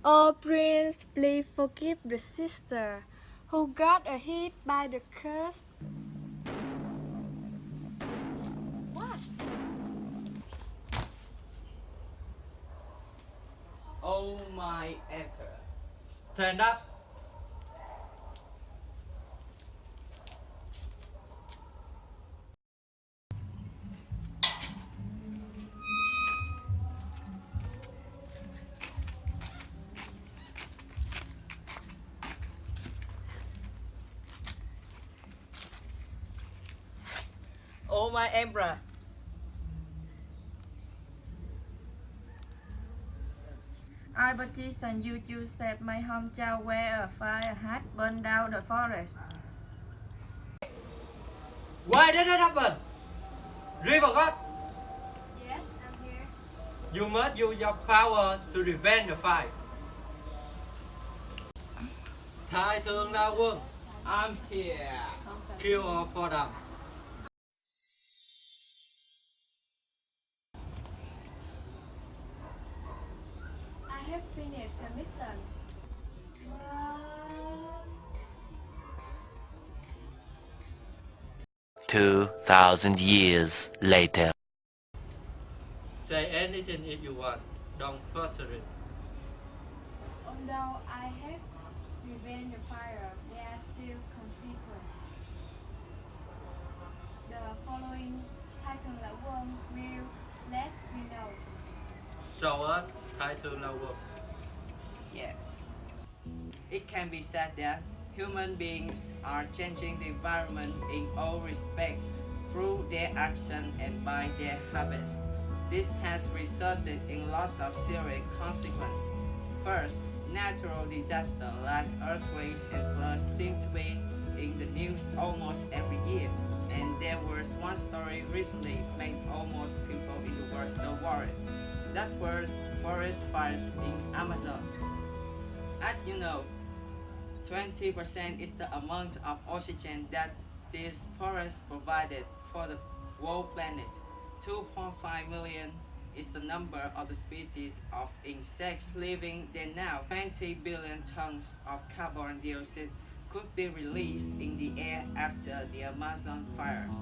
Oh, Prince, please forgive the sister who got hit by the curse. What? Oh my emperor. Stand up. Oh my emperor. I petition you to save my hometown where a fire had burned down the forest. Why did it happen? River God, Yes, I'm here. you must use your power to prevent the fire. Thái thượng lao quân, I'm here. kill all for them. I have finished the mission. 2,000 years later. Say anything if you want. Don't filter it. Although I have prevented the fire, there are still consequences. The following Titan Lão will let me know. Show us, Thái thượng lao quân. Yes. It can be said that human beings are changing the environment in all respects through their action and by their habits. This has resulted in lots of serious consequences. First, natural disasters like earthquakes and floods seem to be in the news almost every year, and there was one story recently made almost people in the world so worried. That was forest fires in Amazon. As you know, 20% is the amount of oxygen that this forest provided for the whole planet. 2.5 million is the number of the species of insects living there now. 20 billion tons of carbon dioxide could be released in the air after the Amazon fires.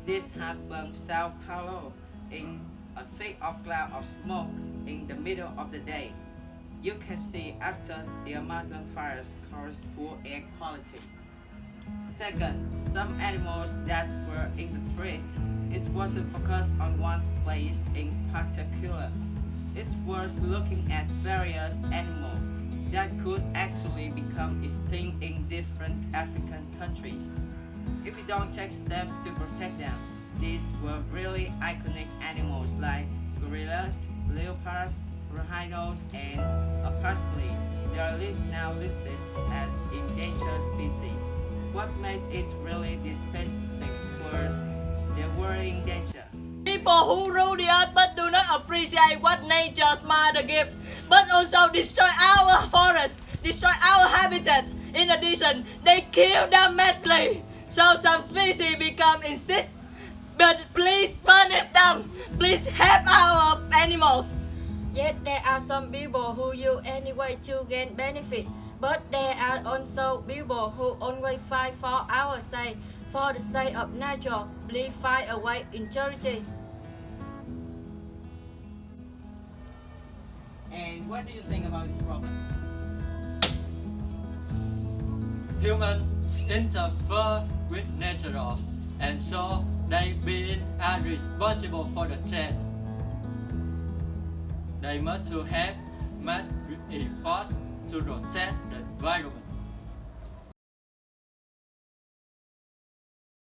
This happened Sao Paulo in a thick of cloud of smoke in the middle of the day. You can see after the Amazon fires caused poor air quality. Second, some animals that were in the threat, it wasn't focused on one place in particular. It was looking at various animals that could actually become extinct in different African countries. If we don't take steps to protect them, these were really iconic animals like gorillas, leopards, rhinos, and apparently they are now listed as endangered species. What made it really disgusting was they were in danger. People who rule the earth but do not appreciate what nature's mother gives, but also destroy our forests, destroy our habitats. In addition, they kill them madly, so some species become extinct. But please punish them. Please help our animals. Yet there are some people who use any way to gain benefit, but there are also people who only fight for our sake, for the sake of nature. Please find a way in charity. And what do you think about this problem? Humans interfere with nature, and so they being are responsible for the change. They must to have made efforts to protect the environment.